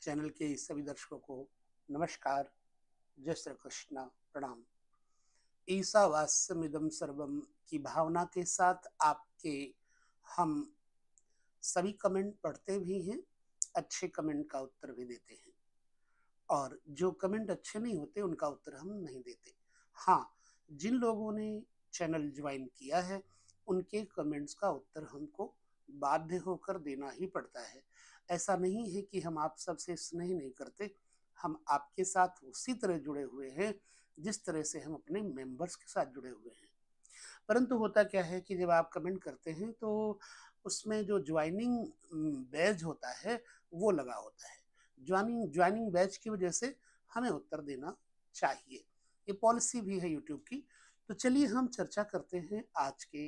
Channel के सभी दर्शकों को नमस्कार, जय श्री कृष्ण, प्रणाम। ईशावास्यमिदं सर्वम की भावना के साथ आपके हम सभी कमेंट पढ़ते भी हैं, अच्छे कमेंट का उत्तर भी देते हैं और जो कमेंट अच्छे नहीं होते उनका उत्तर हम नहीं देते। हाँ, जिन लोगों ने चैनल ज्वाइन किया है उनके कमेंट्स का उत्तर हमको बाध्य होकर देना ही पड़ता है। ऐसा नहीं है कि हम आप सबसे स्नेह नहीं करते, हम आपके साथ उसी तरह जुड़े हुए हैं जिस तरह से हम अपने मेंबर्स के साथ जुड़े हुए हैं। परंतु होता क्या है कि जब आप कमेंट करते हैं तो उसमें जो ज्वाइनिंग बैज होता है वो लगा होता है। ज्वाइनिंग बैच की वजह से हमें उत्तर देना चाहिए, ये पॉलिसी भी है यूट्यूब की। तो चलिए हम चर्चा करते हैं आज के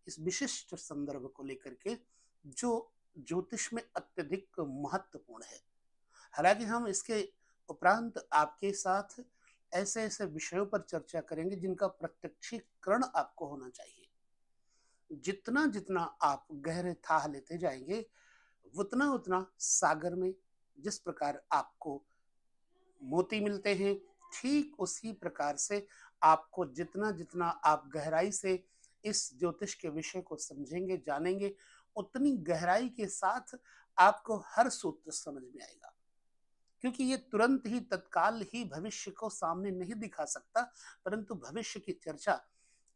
इस विशिष्ट संदर्भ को लेकर के जो ज्योतिष में अत्यधिक महत्वपूर्ण है। हालांकि हम इसके उपरांत आपके साथ ऐसे ऐसे विषयों पर चर्चा करेंगे जिनका प्रत्यक्षीकरण आपको होना चाहिए। जितना जितना आप गहरे थाह लेते जाएंगे उतना उतना सागर में जिस प्रकार आपको मोती मिलते हैं, ठीक उसी प्रकार से आपको जितना जितना आप गहराई से इस ज्योतिष के विषय को समझेंगे जानेंगे, उतनी गहराई के साथ आपको हर सूत्र समझ में आएगा। क्योंकि ये तुरंत ही तत्काल ही भविष्य को सामने नहीं दिखा सकता, परंतु भविष्य की चर्चा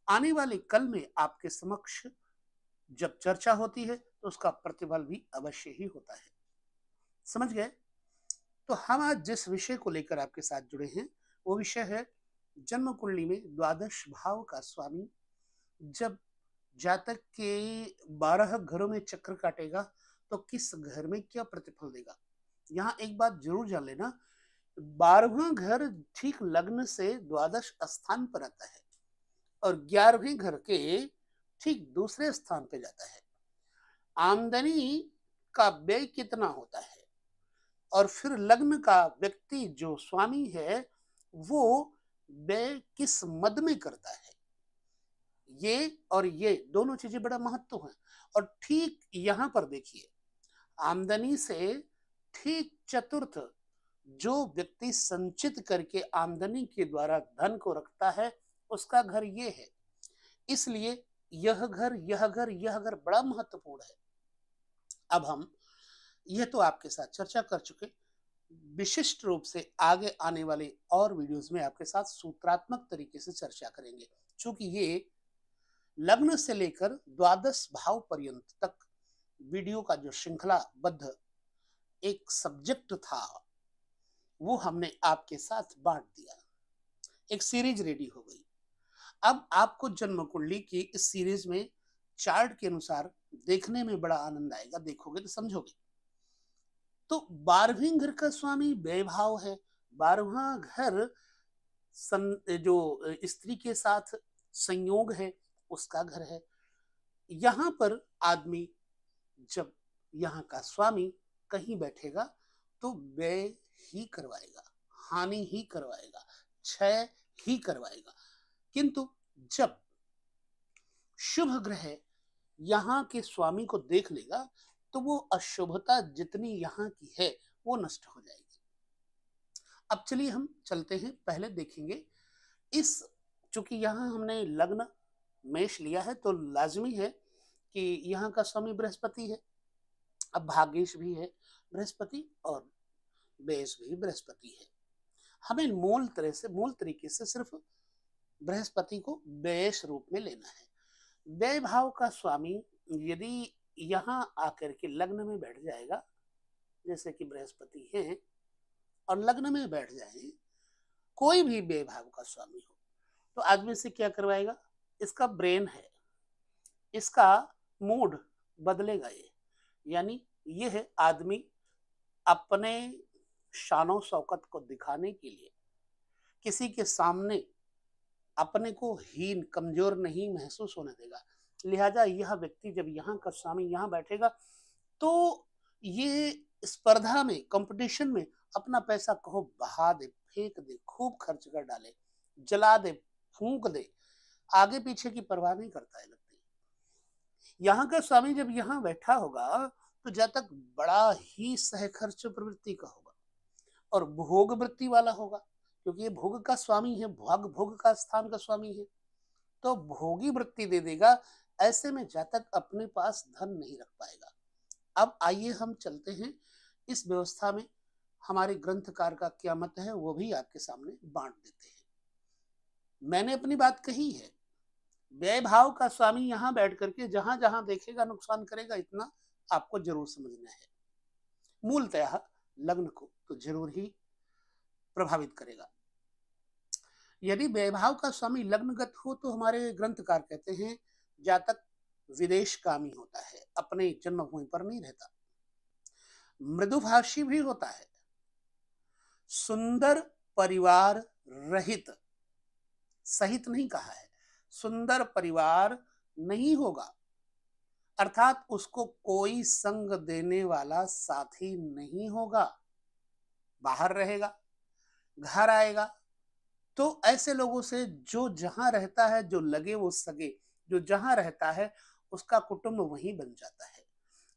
आने वाले कल में आपके समक्ष जब चर्चा होती है तो उसका प्रतिफल भी अवश्य ही होता है। समझ गए? तो हम आज जिस विषय को लेकर आपके साथ जुड़े हैं वो विषय है जन्म कुंडली में द्वादश भाव का स्वामी जब जातक के 12 घरों में चक्र काटेगा तो किस घर में क्या प्रतिफल देगा। यहाँ एक बात जरूर जान लेना, 12वां घर ठीक लग्न से द्वादश स्थान पर आता है और 11वें घर के ठीक दूसरे स्थान पे जाता है। आमदनी का व्यय कितना होता है और फिर लग्न का व्यक्ति जो स्वामी है वो व्यय किस मद में करता है, ये और ये दोनों चीजें बड़ा महत्व है। और ठीक यहां पर देखिए, आमदनी से ठीक चतुर्थ जो व्यक्ति संचित करके आमदनी के द्वारा धन को रखता है उसका घर ये है। इसलिए यह घर बड़ा महत्वपूर्ण है। अब हम यह तो आपके साथ चर्चा कर चुके, विशिष्ट रूप से आगे आने वाले और वीडियोस में आपके साथ सूत्रात्मक तरीके से चर्चा करेंगे। क्योंकि ये लग्न से लेकर द्वादश भाव पर्यंत तक वीडियो का जो श्रृंखलाबद्ध एक सब्जेक्ट था वो हमने आपके साथ बांट दिया, एक सीरीज रेडी हो गई। अब आपको जन्म कुंडली की इस सीरीज में चार्ट के अनुसार देखने में बड़ा आनंद आएगा, देखोगे तो समझोगे। तो 12वें घर का स्वामी वैभाव है, 12वां घर जो स्त्री के साथ संयोग है उसका घर है। यहां पर आदमी जब यहाँ का स्वामी कहीं बैठेगा तो व्यय ही करवाएगा, हानि ही करवाएगा, क्षय ही करवाएगा। किंतु जब शुभ ग्रह यहाँ के स्वामी को देख लेगा तो वो अशुभता जितनी यहाँ की है वो नष्ट हो जाएगी। अब चलिए हम चलते हैं, पहले देखेंगे इस, चूंकि यहाँ हमने लग्न मेष लिया है तो लाजमी है कि यहाँ का स्वामी बृहस्पति है। अब भाग्येश भी है बृहस्पति और बेस भी बृहस्पति है। हमें मूल तरीके से सिर्फ बृहस्पति को बेस रूप में लेना है। व्यय भाव का स्वामी यदि यहाँ आकर के लग्न में बैठ जाएगा, जैसे कि बृहस्पति है और लग्न में बैठ जाए, कोई भी व्यय भाव का स्वामी हो तो आदमी से क्या करवाएगा, इसका ब्रेन है, इसका मूड बदलेगा। ये यानी ये है आदमी अपने शानो शौकत को दिखाने के लिए किसी के सामने अपने को हीन कमजोर नहीं महसूस होने देगा। लिहाजा यह व्यक्ति जब यहाँ का स्वामी यहाँ बैठेगा तो ये स्पर्धा में, कंपटीशन में अपना पैसा कहो बहा दे, फेंक दे, खूब खर्च कर डाले, जला दे, फूंक दे, आगे पीछे की परवाह नहीं करता है व्यक्ति। यहाँ का स्वामी जब यहाँ बैठा होगा तो जब तक बड़ा ही सहखर्च प्रवृत्ति का होगा, और भोग वृत्ति वाला होगा, क्योंकि ये भोग का स्वामी है, भोग का स्थान का स्वामी है, तो भोगी वृत्ति दे देगा। ऐसे में जातक अपने पास धन नहीं रख पाएगा। अब आइए हम चलते हैं इस व्यवस्था में, हमारे ग्रंथकार का क्या मत है वो भी आपके सामने बांट देते हैं। मैंने अपनी बात कही है, व्यय भाव का स्वामी यहां बैठ करके जहां जहां देखेगा नुकसान करेगा, इतना आपको जरूर समझना है। मूलतः लग्न को तो जरूर ही प्रभावित करेगा। यदि व्ययभाव का स्वामी लग्नगत हो तो हमारे ग्रंथकार कहते हैं जातक विदेशगामी होता है, अपने जन्मभूमि पर नहीं रहता। मृदुभाषी भी होता है, सुंदर परिवार रहित, सहित नहीं कहा है, सुंदर परिवार नहीं होगा, अर्थात उसको कोई संग देने वाला साथी नहीं होगा। बाहर रहेगा, घर आएगा तो ऐसे लोगों से जो जहां रहता है, जो लगे वो सगे, जो जहां रहता है उसका कुटुंब वहीं बन जाता है।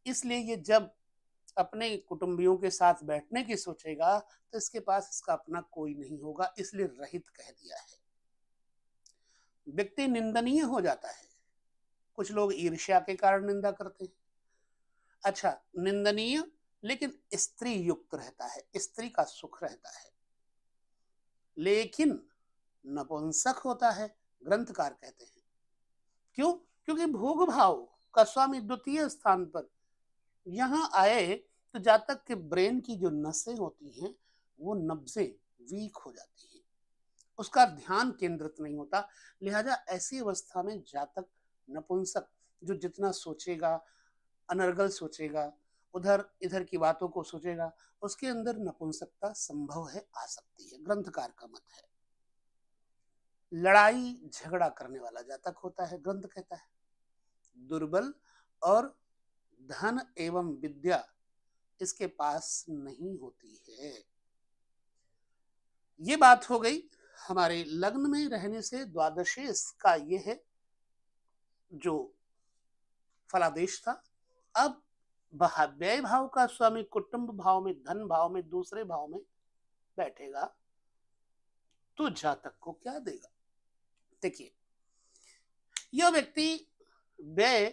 इसलिए ये जब अपने कुटुंबियों के साथ बैठने की सोचेगा तो इसके पास इसका अपना कोई नहीं होगा, इसलिए रहित कह दिया है। व्यक्ति निंदनीय हो जाता है, कुछ लोग ईर्ष्या के कारण निंदा करते हैं। अच्छा, निंदनीय लेकिन स्त्री युक्त रहता है, स्त्री का सुख रहता है, लेकिन नपुंसक होता है, ग्रंथकार कहते हैं। क्यों? क्योंकि भोग भाव का स्वामी द्वितीय स्थान पर यहां आए तो जातक के ब्रेन की जो नसें होती हैं वो नब्जें वीक हो जाती हैं, उसका ध्यान केंद्रित नहीं होता। लिहाजा ऐसी अवस्था में जातक नपुंसक, जो जितना सोचेगा, अनर्गल सोचेगा, उधर इधर की बातों को सोचेगा, उसके अंदर नपुंसकता संभव है, आ सकती है, ग्रंथकार का मत है। लड़ाई झगड़ा करने वाला जातक होता है, ग्रंथ कहता है दुर्बल और धन एवं विद्या इसके पास नहीं होती है। ये बात हो गई हमारे लग्न में रहने से द्वादशेश का, ये है जो फलादेश था। अब व्यय भाव का स्वामी कुटुंब भाव में, धन भाव में, दूसरे भाव में बैठेगा तो जातक को क्या देगा? देखिए, यह व्यक्ति व्यय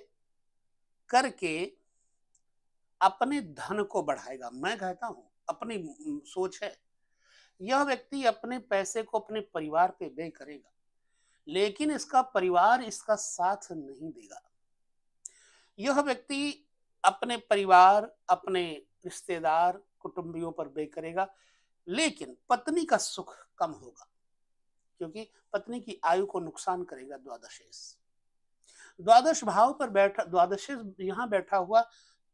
करके अपने धन को बढ़ाएगा। मैं कहता हूं, अपनी सोच है, यह व्यक्ति अपने पैसे को अपने परिवार पे व्यय करेगा, लेकिन इसका परिवार इसका साथ नहीं देगा। यह व्यक्ति अपने परिवार, अपने रिश्तेदार, कुटुंबियों पर व्यय करेगा, लेकिन पत्नी का सुख कम होगा, क्योंकि पत्नी की आयु को नुकसान करेगा द्वादशेश। द्वादश भाव पर बैठा, द्वादशेश यहां बैठा हुआ,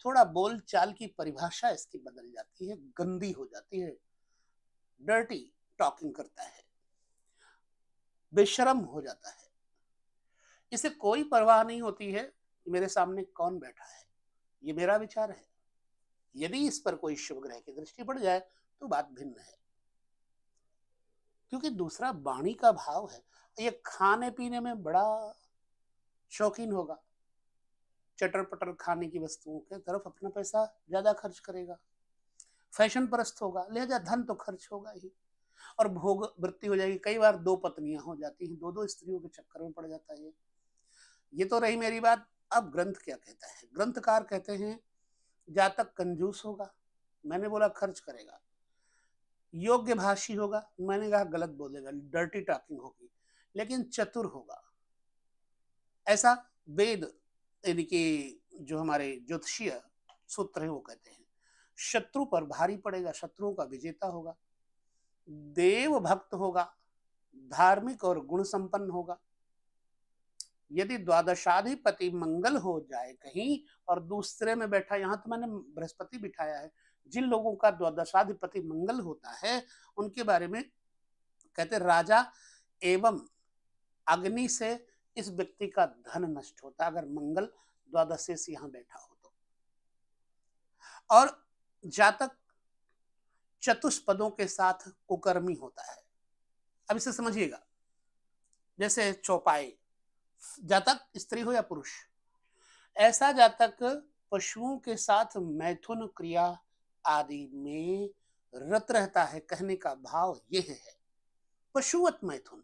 थोड़ा बोल चाल की परिभाषा इसकी बदल जाती है, गंदी हो जाती है, डर्टी टॉकिंग करता है, बेशर्म हो जाता है। इसे कोई परवाह नहीं होती है कि मेरे सामने कौन बैठा है। ये मेरा विचार है, यदि इस पर कोई शुभ ग्रह की दृष्टि पड़ जाए तो बात भिन्न है, क्योंकि दूसरा वाणी का भाव है। ये खाने पीने में बड़ा शौकीन होगा, चटर पटर खाने की वस्तुओं के तरफ अपना पैसा ज्यादा खर्च करेगा, फैशन परस्त होगा, लिहाजा धन तो खर्च होगा ही, और भोग वृत्ति हो जाएगी। कई बार दो पत्नियां हो जाती हैं, दो दो स्त्रियों के चक्कर में पड़ जाता है। ये तो रही मेरी बात। अब ग्रंथ क्या कहता है? ग्रंथकार कहते हैं जातक कंजूस होगा, मैंने बोला खर्च करेगा। योग्य भाषी होगा, मैंने कहा गलत बोलेगा, डर्टी टॉकिंग होगी, लेकिन चतुर होगा। ऐसा वेद यानी कि जो हमारे ज्योतिषीय सूत्र है वो कहते हैं। शत्रु पर भारी पड़ेगा, शत्रुओं का विजेता होगा, देव भक्त होगा, धार्मिक और गुण संपन्न होगा। यदि द्वादशाधिपति मंगल हो जाए कहीं और दूसरे में बैठा, यहां तो मैंने बृहस्पति बिठाया है, जिन लोगों का द्वादशाधिपति मंगल होता है उनके बारे में कहते राजा एवं अग्नि से इस व्यक्ति का धन नष्ट होता है, अगर मंगल द्वादशेश यहां बैठा हो तो। और जातक चतुष्पदों के साथ कुकर्मी होता है। अब इसे समझिएगा, जैसे चौपाई, जातक स्त्री हो या पुरुष, ऐसा जातक पशुओं के साथ मैथुन क्रिया आदि में रत रहता है। कहने का भाव यह है, पशुवत मैथुन,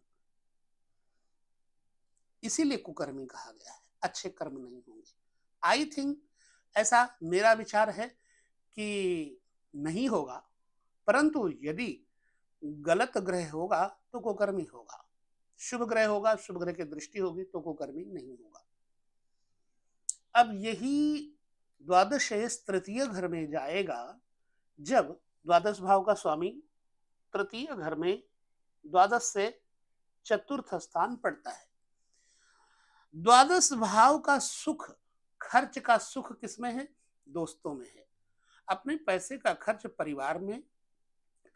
इसीलिए कुकर्मी कहा गया है, अच्छे कर्म नहीं होंगे। आई थिंक, ऐसा मेरा विचार है कि नहीं होगा, परंतु यदि गलत ग्रह होगा तो कुकर्मी होगा, शुभ ग्रह होगा, शुभ ग्रह की दृष्टि होगी तो कुकर्मी नहीं होगा। अब यही द्वादश तृतीय घर में जाएगा, जब द्वादश भाव का स्वामी तृतीय घर में द्वादश से चतुर्थ स्थान पड़ता है। द्वादश भाव का सुख, खर्च का सुख किसमें है? दोस्तों में है। अपने पैसे का खर्च परिवार में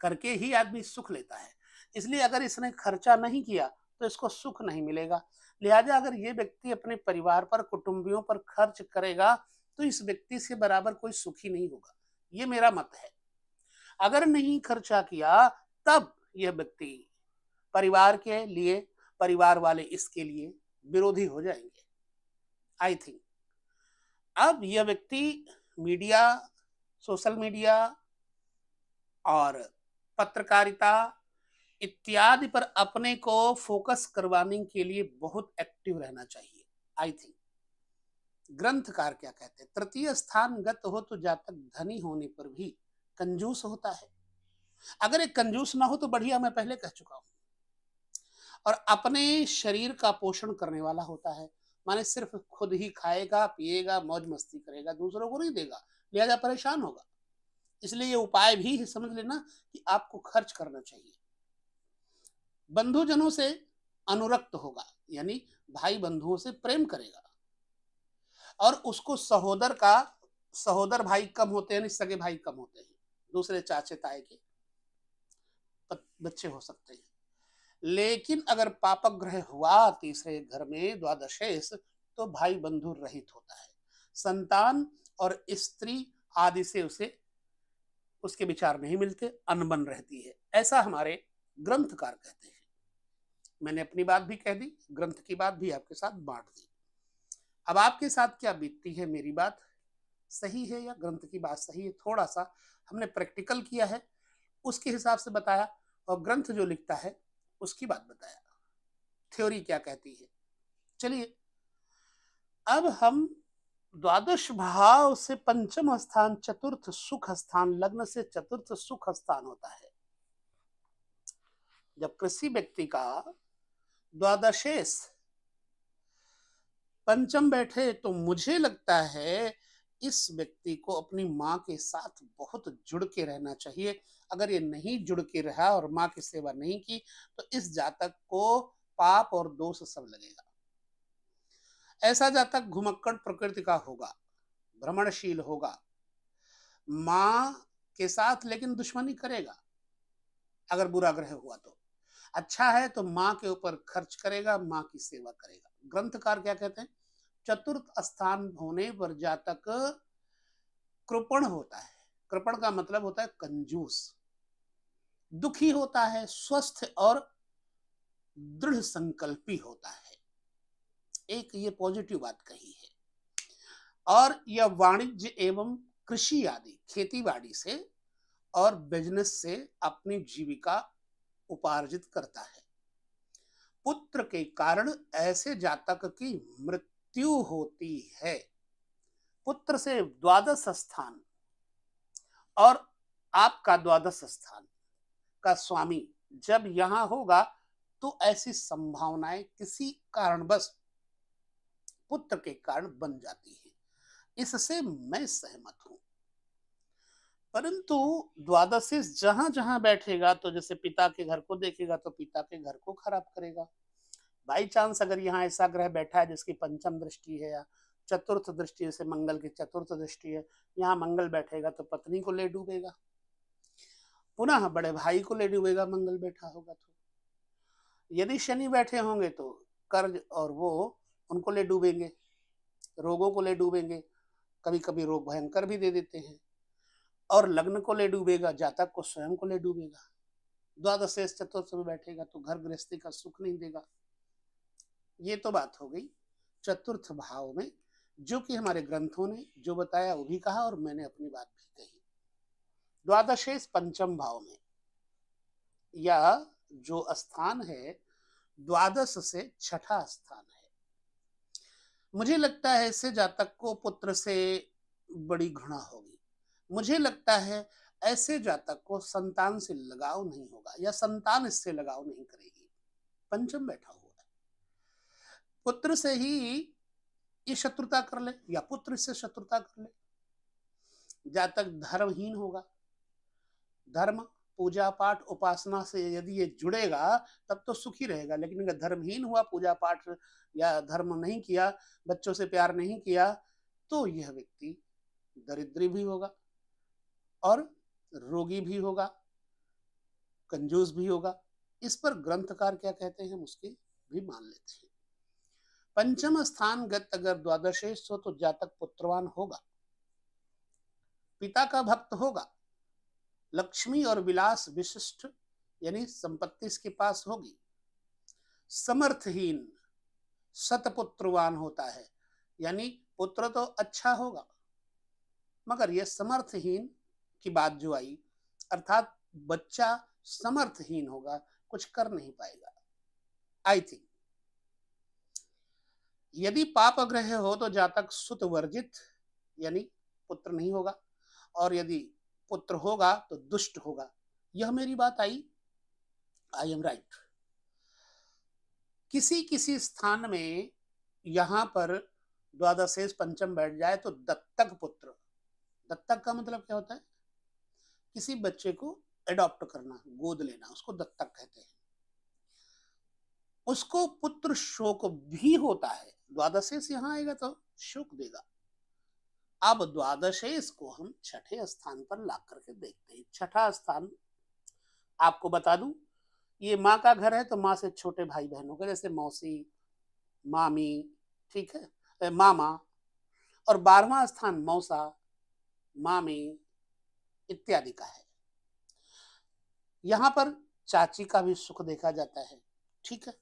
करके ही आदमी सुख लेता है, इसलिए अगर इसने खर्चा नहीं किया तो इसको सुख नहीं मिलेगा। लिहाजा अगर ये व्यक्ति अपने परिवार पर, कुटुंबियों पर खर्च करेगा तो इस व्यक्ति से बराबर कोई सुखी नहीं होगा, ये मेरा मत है। अगर नहीं खर्चा किया तब यह व्यक्ति परिवार के लिए, परिवार वाले इसके लिए विरोधी हो जाएंगे, आई थिंक। अब यह व्यक्ति मीडिया, सोशल मीडिया और पत्रकारिता इत्यादि पर अपने को फोकस करवाने के लिए बहुत एक्टिव रहना चाहिए, आई थिंक। ग्रंथकार क्या कहते हैं? तृतीय स्थान गत हो तो जातक धनी होने पर भी कंजूस होता है। अगर एक कंजूस ना हो तो बढ़िया, मैं पहले कह चुका हूं। और अपने शरीर का पोषण करने वाला होता है, माने सिर्फ खुद ही खाएगा, पिएगा, मौज मस्ती करेगा, दूसरों को नहीं देगा, लिहाजा परेशान होगा। इसलिए ये उपाय भी समझ लेना कि आपको खर्च करना चाहिए। बंधुजनों से अनुरक्त होगा, यानी भाई बंधुओं से प्रेम करेगा, और उसको सहोदर भाई कम होते हैं, सगे भाई कम होते हैं, दूसरे चाचे ताए के बच्चे हो सकते हैं। लेकिन अगर पापक ग्रह हुआ तीसरे घर में द्वादशेश, तो भाई बंधु रहित होता है। संतान और स्त्री आदि से उसके विचार नहीं मिलते, अनबन रहती है, ऐसा हमारे ग्रंथकार कहते हैं। मैंने अपनी बात भी कह दी, ग्रंथ की बात भी आपके साथ बांट दी। अब आपके साथ क्या बीतती है, मेरी बात सही है या ग्रंथ की बात सही है, थोड़ा सा हमने प्रैक्टिकल किया है, उसके हिसाब से बताया, और ग्रंथ जो लिखता है उसकी बात बताया, थ्योरी क्या कहती है। चलिए, अब हम द्वादश भाव से पंचम स्थान चतुर्थ सुख स्थान, लग्न से चतुर्थ सुख स्थान होता है। जब किसी व्यक्ति का द्वादशेश पंचम बैठे तो मुझे लगता है इस व्यक्ति को अपनी माँ के साथ बहुत जुड़ के रहना चाहिए। अगर ये नहीं जुड़ के रहा और माँ की सेवा नहीं की तो इस जातक को पाप और दोष सब लगेगा। ऐसा जातक घुमक्कड़ प्रकृति का होगा, भ्रमणशील होगा, माँ के साथ लेकिन दुश्मनी करेगा अगर बुरा ग्रह हुआ तो। अच्छा है तो माँ के ऊपर खर्च करेगा, माँ की सेवा करेगा। ग्रंथकार क्या कहते हैं? चतुर्थ स्थान होने पर जातक कृपण होता है। कृपण का मतलब होता है कंजूस, दुखी होता है, स्वस्थ और दृढ़ संकल्पी होता है। एक ये पॉजिटिव बात कही है। और यह वाणिज्य एवं कृषि आदि, खेती बाड़ी से और बिजनेस से अपनी जीविका उपार्जित करता है। पुत्र के कारण ऐसे जातक की मृत्यु होती है। पुत्र से द्वादश स्थान और आपका द्वादश स्थान का स्वामी जब यहां होगा तो ऐसी संभावनाएं किसी कारणवश पुत्र के कारण बन जाती है, इससे मैं सहमत हूं। परंतु द्वादशी जहां जहां बैठेगा तो जैसे पिता के घर को देखेगा तो पिता के घर को खराब करेगा। बाई चांस अगर यहाँ ऐसा ग्रह बैठा है जिसकी पंचम दृष्टि है या चतुर्थ दृष्टि, जैसे मंगल की चतुर्थ दृष्टि है, यहाँ मंगल बैठेगा तो पत्नी को ले डूबेगा, पुनः बड़े भाई को ले डूबेगा मंगल बैठा होगा तो। यदि शनि बैठे होंगे तो कर्ज और वो उनको ले डूबेंगे, रोगों को ले डूबेंगे, कभी कभी रोग भयंकर भी दे देते हैं, और लग्न को ले डूबेगा, जातक को स्वयं को ले डूबेगा। द्वादश चतुर्थ में बैठेगा तो घर गृहस्थी का सुख नहीं देगा। ये तो बात हो गई चतुर्थ भाव में, जो कि हमारे ग्रंथों ने जो बताया वो भी कहा और मैंने अपनी बात भी कही। द्वादशेष पंचम भाव में, या जो स्थान है द्वादश से छठा स्थान है। मुझे लगता है इससे जातक को पुत्र से बड़ी घृणा होगी। मुझे लगता है ऐसे जातक को संतान से लगाव नहीं होगा, या संतान इससे लगाव नहीं करेगी। पंचम बैठा हुआ है, पुत्र से ही ये शत्रुता कर ले या पुत्र से शत्रुता कर ले। जातक धर्महीन होगा, धर्म पूजा पाठ उपासना से यदि ये जुड़ेगा तब तो सुखी रहेगा, लेकिन अगर धर्महीन हुआ, पूजा पाठ या धर्म नहीं किया, बच्चों से प्यार नहीं किया, तो यह व्यक्ति दरिद्री भी होगा और रोगी भी होगा, कंजूस भी होगा। इस पर ग्रंथकार क्या कहते हैं उसकी भी मान लेते हैं। पंचम स्थान गत अगर द्वादशेष हो तो जातक पुत्रवान होगा, पिता का भक्त होगा, लक्ष्मी और विलास विशिष्ट यानी संपत्ति इसके पास होगी, समर्थहीन सतपुत्रवान होता है, यानी पुत्र तो अच्छा होगा, मगर यह समर्थहीन की बात जो आई, अर्थात बच्चा समर्थहीन होगा, कुछ कर नहीं पाएगा। आई थिंक यदि पाप ग्रह हो तो जातक सुत वर्जित यानी पुत्र नहीं होगा, और यदि पुत्र होगा तो दुष्ट होगा। यह मेरी बात आई एम राइट। किसी किसी स्थान में यहां पर द्वादशेष पंचम बैठ जाए तो दत्तक पुत्र, दत्तक का मतलब क्या होता है? किसी बच्चे को एडॉप्ट करना, गोद लेना, उसको दत्तक कहते हैं। उसको पुत्र शोक भी होता है। द्वादशेष यहां आएगा तो शोक देगा। अब द्वादशेष को हम छठे स्थान पर ला करके देखते हैं। छठा स्थान आपको बता दूं, ये माँ का घर है तो माँ से छोटे भाई बहनों के, जैसे मौसी, मामी, ठीक है, मामा। और 12वां स्थान मौसा, मामी इत्यादि का है। यहां पर चाची का भी सुख देखा जाता है, ठीक है।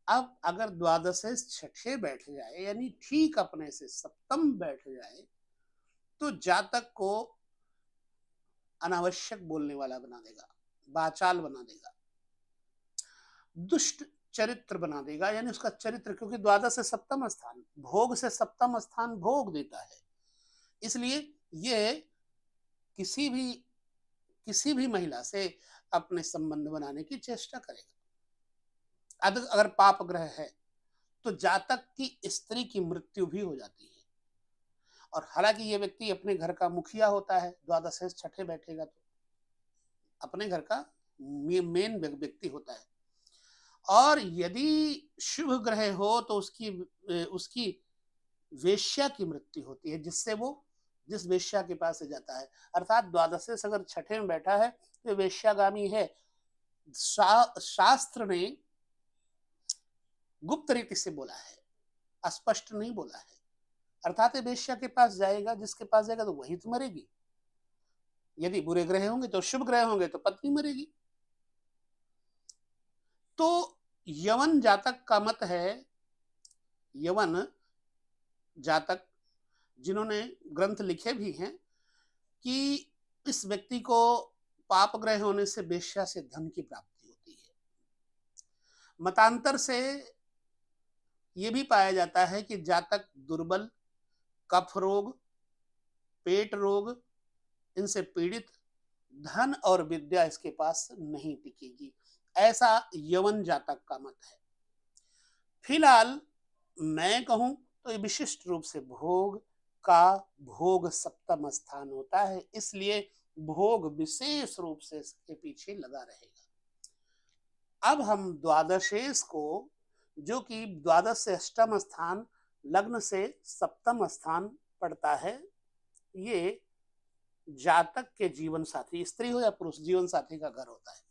अब अगर द्वादशेष छठे बैठ जाए यानी ठीक अपने से सप्तम बैठ जाए तो जातक को अनावश्यक बोलने वाला बना देगा, बाचाल बना देगा, दुष्ट चरित्र बना देगा, यानी उसका चरित्र, क्योंकि द्वादश से सप्तम स्थान, भोग से सप्तम स्थान भोग देता है, इसलिए ये किसी भी महिला से अपने संबंध बनाने की चेष्टा करेगा। अगर पाप ग्रह है तो जातक की स्त्री की मृत्यु भी हो जाती है, और हालांकि ये व्यक्ति अपने घर का मुखिया होता है, द्वादशेष छठे बैठेगा तो अपने घर का मेन व्यक्ति होता है। और यदि शुभ ग्रह हो तो उसकी वेश्या की मृत्यु होती है, जिससे वो जिस वेश्या के पास से जाता है, अर्थात द्वादशेष अगर छठे में बैठा है तो वेश्यागामी है। शास्त्र ने गुप्त रीति से बोला है, अस्पष्ट नहीं बोला है। अर्थात वेश्या के पास जाएगा, जिसके पास जाएगा तो वही तो मरेगी। यदि बुरे ग्रह होंगे तो शुभ ग्रह होंगे तो पत्नी मरेगी। तो यवन जातक का मत है, यवन जातक जिन्होंने ग्रंथ लिखे भी हैं कि इस व्यक्ति को पाप ग्रह होने से वेश्या से धन की प्राप्ति होती है। मतांतर से ये भी पाया जाता है कि जातक दुर्बल, कफ रोग, पेट रोग इनसे पीड़ित, धन और विद्या इसके पास नहीं टिकेगी, ऐसा यवन जातक का मत है। फिलहाल मैं कहूं तो ये विशिष्ट रूप से भोग का भोग सप्तम स्थान होता है, इसलिए भोग विशेष रूप से इसके पीछे लगा रहेगा। अब हम द्वादशेष को, जो कि द्वादश से अष्टम स्थान, लग्न से सप्तम स्थान पड़ता है, ये जातक के जीवन साथी, स्त्री हो या पुरुष, जीवन साथी का घर होता है।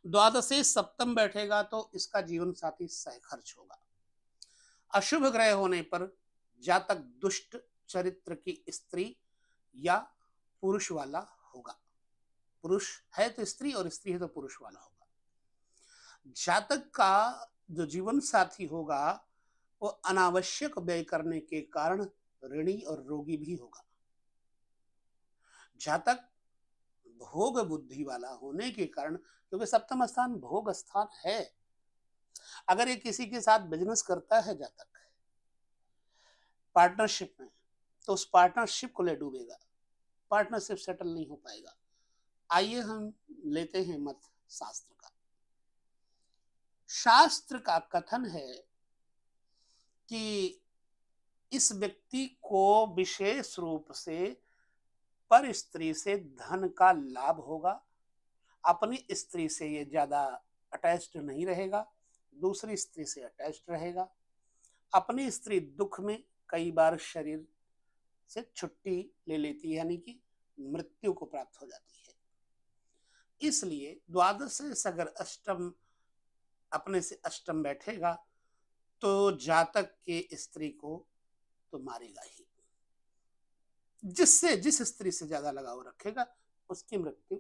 द्वादशेष सप्तम बैठेगा तो इसका जीवन साथी सहखर्च होगा। अशुभ ग्रह होने पर जातक दुष्ट चरित्र की स्त्री या पुरुष वाला होगा। पुरुष है तो स्त्री और स्त्री है तो पुरुष वाला होगा। जातक का जो जीवन साथी होगा वो अनावश्यक व्यय करने के कारण ऋणी और रोगी भी होगा। जातक भोग बुद्धि वाला होने के कारण, क्योंकि सप्तम स्थान भोग स्थान है, अगर ये किसी के साथ बिजनेस करता है जातक पार्टनरशिप में, तो उस पार्टनरशिप को ले डूबेगा, पार्टनरशिप सेटल नहीं हो पाएगा। आइए हम लेते हैं मत शास्त्र का। शास्त्र का कथन है कि इस व्यक्ति को विशेष रूप से पर स्त्री से धन का लाभ होगा, अपनी स्त्री से ये ज्यादा अटैच्ड नहीं रहेगा, दूसरी स्त्री से अटैच्ड रहेगा। अपनी स्त्री दुख में कई बार शरीर से छुट्टी ले लेती है, यानी कि मृत्यु को प्राप्त हो जाती है। इसलिए द्वादश से अगर अष्टम अपने से अष्टम बैठेगा तो जातक के स्त्री को तो मारेगा ही, जिस स्त्री से ज्यादा लगाव रखेगा उसकी मृत्यु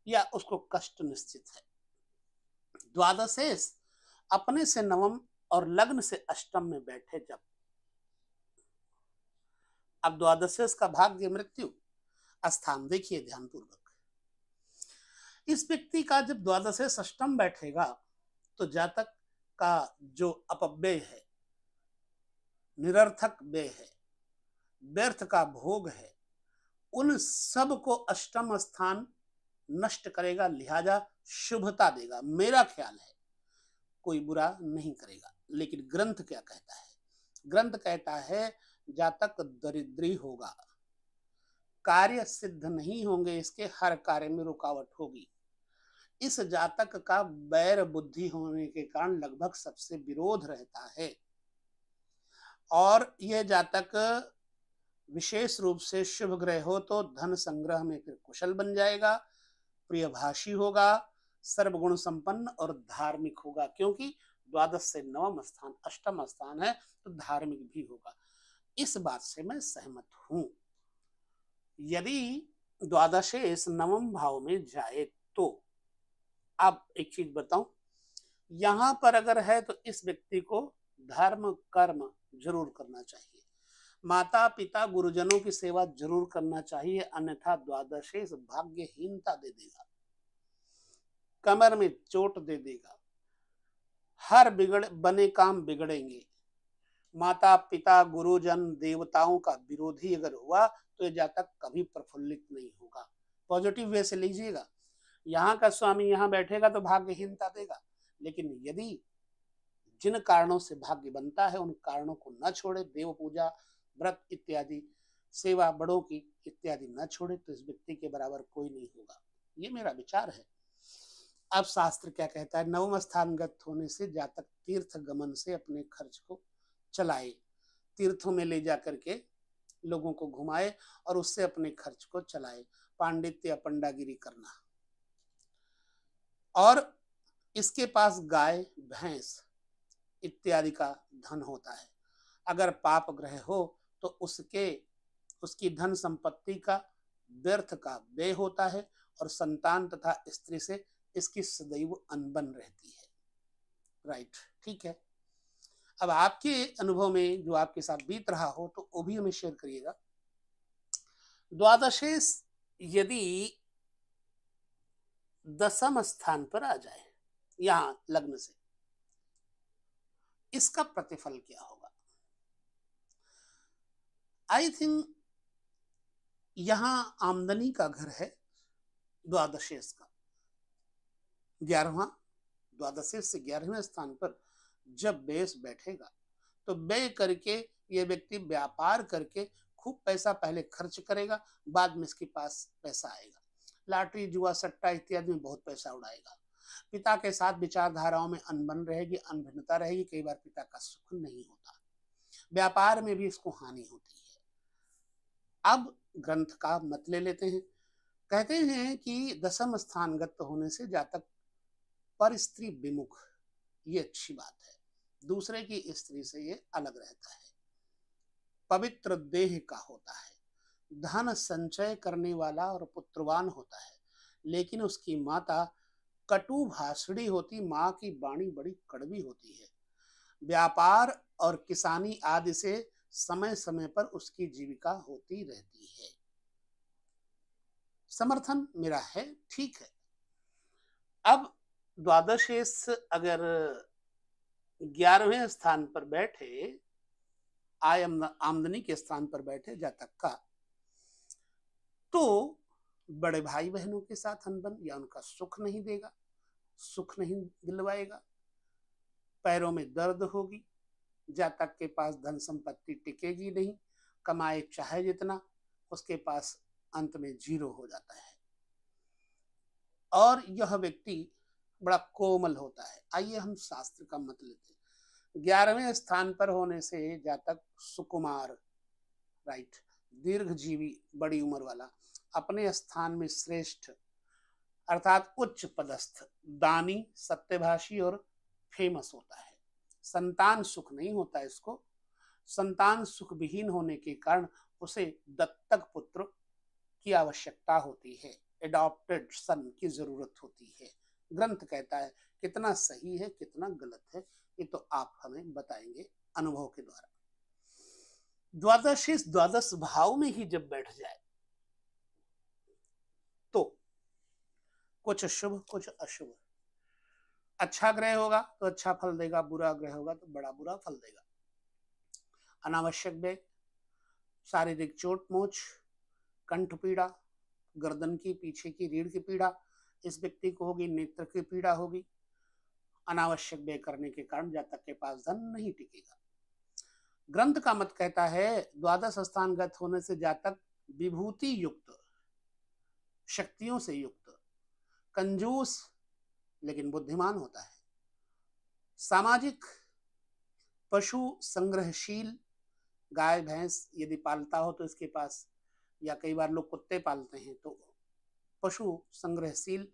या उसको कष्ट निश्चित है। द्वादशेश अपने से नवम और लग्न से अष्टम में बैठे जब, अब द्वादशेश का भाग्य मृत्यु स्थान देखिए ध्यानपूर्वक, इस व्यक्ति का जब द्वादशेश अष्टम बैठेगा तो जातक का जो अपव्यय है, निरर्थक व्यय है, व्यर्थ का भोग है, उन सब को अष्टम स्थान नष्ट करेगा, लिहाजा शुभता देगा। मेरा ख्याल है कोई बुरा नहीं करेगा। लेकिन ग्रंथ क्या कहता है? ग्रंथ कहता है जातक दरिद्री होगा, कार्य सिद्ध नहीं होंगे, इसके हर कार्य में रुकावट होगी। इस जातक का बैर बुद्धि होने के कारण लगभग सबसे विरोध रहता है, और यह जातक विशेष रूप से शुभ ग्रह हो तो धन संग्रह में फिर कुशल बन जाएगा, प्रियभाषी होगा, सर्वगुण संपन्न और धार्मिक होगा, क्योंकि द्वादश से नवम स्थान अष्टम स्थान है तो धार्मिक भी होगा। इस बात से मैं सहमत हूं। यदि द्वादशेश नवम भाव में जाए तो, अब एक चीज बताऊं, यहां पर अगर है तो इस व्यक्ति को धर्म कर्म जरूर करना चाहिए, माता पिता गुरुजनों की सेवा जरूर करना चाहिए, अन्यथा द्वादशेश भाग्यहीनता दे देगा, कमर में चोट दे देगा, हर बने काम बिगड़ेंगे। माता पिता गुरुजन देवताओं का विरोधी अगर हुआ तो ये जातक कभी प्रफुल्लित नहीं होगा। पॉजिटिव वे से लीजिएगा, यहाँ का स्वामी यहाँ बैठेगा तो भाग्यहीनता देगा, लेकिन यदि जिन कारणों से भाग्य बनता है उन कारणों को न छोड़े, देव पूजा व्रत इत्यादि सेवा बड़ों की इत्यादि न छोड़े, तो इस व्यक्ति के बराबर कोई नहीं होगा। ये मेरा विचार है। अब शास्त्र क्या कहता है? नवम स्थानगत होने से जातक तीर्थ गमन से अपने खर्च को चलाए, तीर्थों में ले जा करके लोगों को घुमाए और उससे अपने खर्च को चलाए, पांडित्य या पंडागिरी करना। और इसके पास गाय भैंस इत्यादि का धन होता है, अगर पाप ग्रह हो तो उसकी धन संपत्ति का व्यर्थ का व्यय होता है, और संतान तथा स्त्री से इसकी सदैव अनबन रहती है। राइट, ठीक है। अब आपके अनुभव में जो आपके साथ बीत रहा हो तो वो भी हमें शेयर करिएगा। द्वादशेश यदि दसम स्थान पर आ जाए यहां लग्न से, इसका प्रतिफल क्या होगा? आई थिंक यहां आमदनी का घर है द्वादशेश का, 11वां, द्वादशेश से 11वें स्थान पर जब बेस बैठेगा तो व्यय करके ये व्यक्ति व्यापार करके खूब पैसा पहले खर्च करेगा, बाद में इसके पास पैसा आएगा, लॉटरी जुआ सट्टा इत्यादि में बहुत पैसा उड़ाएगा। पिता के साथ विचारधाराओं में अनबन रहेगी, अनभिन्नता रहेगी, कई बार पिता का सुख नहीं होता, व्यापार में भी इसको हानि होती है। अब ग्रंथ का मत ले लेते हैं। कहते हैं कि दसम स्थानगत होने से जातक पर स्त्री विमुख, ये अच्छी बात है, दूसरे की स्त्री से ये अलग रहता है, पवित्र देह का होता है, धन संचय करने वाला और पुत्रवान होता है, लेकिन उसकी माता कटु भाषणी होती, माँ की वाणी बड़ी कड़वी होती है, व्यापार और किसानी आदि से समय समय पर उसकी जीविका होती रहती है। समर्थन मेरा है, ठीक है। अब द्वादशेश अगर 11वें स्थान पर बैठे, आय आमदनी के स्थान पर बैठे जातक का, तो बड़े भाई बहनों के साथ अनबन या उनका सुख नहीं देगा, सुख नहीं दिलवाएगा, पैरों में दर्द होगी, जातक के पास धन संपत्ति टिकेगी नहीं, कमाए चाहे जितना, उसके पास अंत में जीरो हो जाता है। और यह व्यक्ति बड़ा कोमल होता है। आइए हम शास्त्र का मत लेते हैं। 11वें स्थान पर होने से जातक सुकुमार, राइट, दीर्घजीवी, बड़ी उम्र वाला, अपने स्थान में श्रेष्ठ अर्थात उच्च पदस्थ, दानी, सत्यभाषी और फेमस होता है। संतान सुख नहीं होता इसको, संतान सुख विहीन होने के कारण उसे दत्तक पुत्र की आवश्यकता होती है, एडॉप्टेड सन की जरूरत होती है। ग्रंथ कहता है, कितना सही है कितना गलत है ये तो आप हमें बताएंगे अनुभव के द्वारा। द्वादशीस द्वादश भाव में ही जब बैठ जाए तो कुछ शुभ कुछ अशुभ, अच्छा ग्रह होगा तो अच्छा फल देगा, बुरा ग्रह होगा तो बड़ा बुरा फल देगा। अनावश्यक व्यय, शारीरिक चोट मोच, कंठ पीड़ा, गर्दन की पीछे की रीढ़ की पीड़ा इस व्यक्ति को होगी, नेत्र की पीड़ा होगी। अनावश्यक व्यय करने के कारण जातक के पास धन नहीं टिकेगा। ग्रंथ का मत कहता है, द्वादश स्थानगत होने से जातक विभूति युक्त, शक्तियों से युक्त, कंजूस लेकिन बुद्धिमान होता है, सामाजिक, पशु संग्रहशील, गाय भैंस यदि पालता हो तो इसके पास, या कई बार लोग कुत्ते पालते हैं तो पशु संग्रहशील,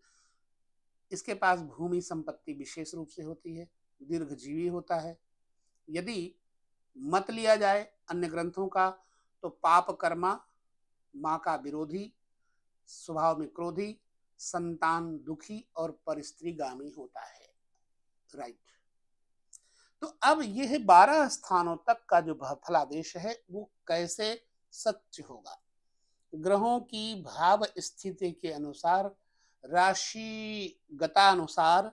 इसके पास भूमि संपत्ति विशेष रूप से होती है, दीर्घजीवी होता है। यदि मत लिया जाए अन्य ग्रंथों का तो पाप कर्मा, माँ का विरोधी, स्वभाव में क्रोधी, संतान दुखी और परिस्त्रीगामी होता है, राइट। तो अब यह 12 स्थानों तक का जो फलादेश है वो कैसे सत्य होगा? ग्रहों की भाव स्थिति के अनुसार, राशि गतानुसार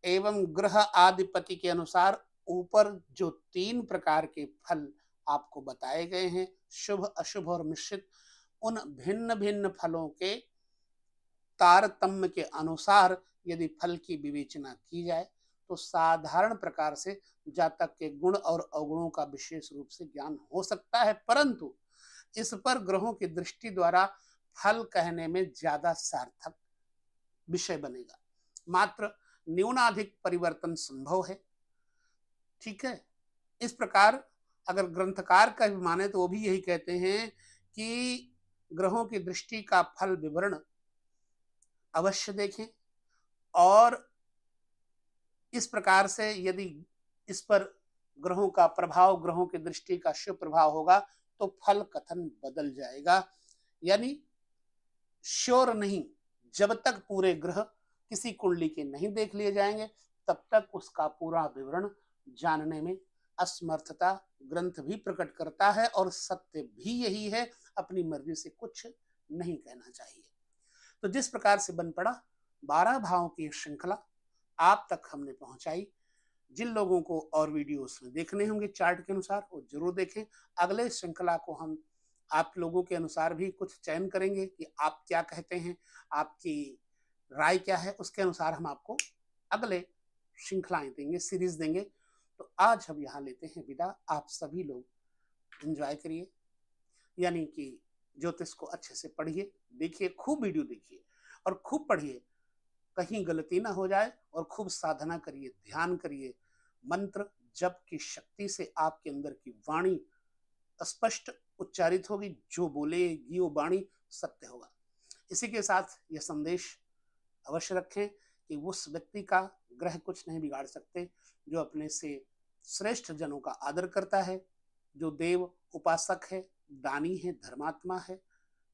एवं ग्रह आधिपति के अनुसार ऊपर जो 3 प्रकार के फल आपको बताए गए हैं, शुभ अशुभ और मिश्रित, उन भिन्न भिन्न फलों के तारतम्य के अनुसार यदि फल की विवेचना की जाए तो साधारण प्रकार से जातक के गुण और अवगुणों का विशेष रूप से ज्ञान हो सकता है, परंतु इस पर ग्रहों की दृष्टि द्वारा फल कहने में ज्यादा सार्थक विषय बनेगा। मात्र न्यूनाधिक परिवर्तन संभव है, ठीक है। इस प्रकार अगर ग्रंथकार का भी माने तो वो भी यही कहते हैं कि ग्रहों की दृष्टि का फल विवरण अवश्य देखें, और इस प्रकार से यदि इस पर ग्रहों का प्रभाव, ग्रहों की दृष्टि का शुभ प्रभाव होगा तो फल कथन बदल जाएगा। यानी श्योर नहीं, जब तक पूरे ग्रह किसी कुंडली के नहीं देख लिए जाएंगे तब तक उसका पूरा विवरण जानने में असमर्थता ग्रंथ भी प्रकट करता है, और सत्य भी यही है, अपनी मर्जी से कुछ नहीं कहना चाहिए। तो जिस प्रकार से बन पड़ा 12 भावों की श्रृंखला आप तक हमने पहुंचाई। जिन लोगों को और वीडियोस में देखने होंगे चार्ट के अनुसार वो जरूर देखें। अगले श्रृंखला को हम आप लोगों के अनुसार भी कुछ चयन करेंगे कि आप क्या कहते हैं, आपकी राय क्या है, उसके अनुसार हम आपको अगले श्रृंखलाएं देंगे, सीरीज देंगे। तो आज हम यहाँ लेते हैं विदा। आप सभी लोग एंजॉय करिए, यानी कि ज्योतिष को अच्छे से पढ़िए, देखिए, खूब वीडियो देखिए और खूब पढ़िए, कहीं गलती ना हो जाए, और खूब साधना करिए, ध्यान करिए, मंत्र जप की शक्ति से आपके अंदर की वाणी स्पष्ट उच्चारित होगी, जो बोलेगी वो वाणी सत्य होगा। इसी के साथ यह संदेश अवश्य रखें कि उस व्यक्ति का ग्रह कुछ नहीं बिगाड़ सकते जो अपने से श्रेष्ठ जनों का आदर करता है, जो देव उपासक है, दानी है, धर्मात्मा है,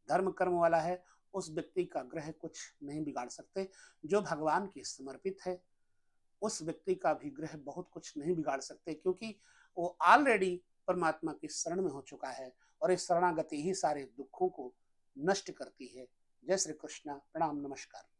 धर्म कर्म वाला है, उस व्यक्ति का ग्रह कुछ नहीं बिगाड़ सकते। जो भगवान के समर्पित है उस व्यक्ति का भी ग्रह बहुत कुछ नहीं बिगाड़ सकते, क्योंकि वो ऑलरेडी परमात्मा की शरण में हो चुका है, और इस शरणागति ही सारे दुखों को नष्ट करती है। जय श्री कृष्णा, प्रणाम, नमस्कार।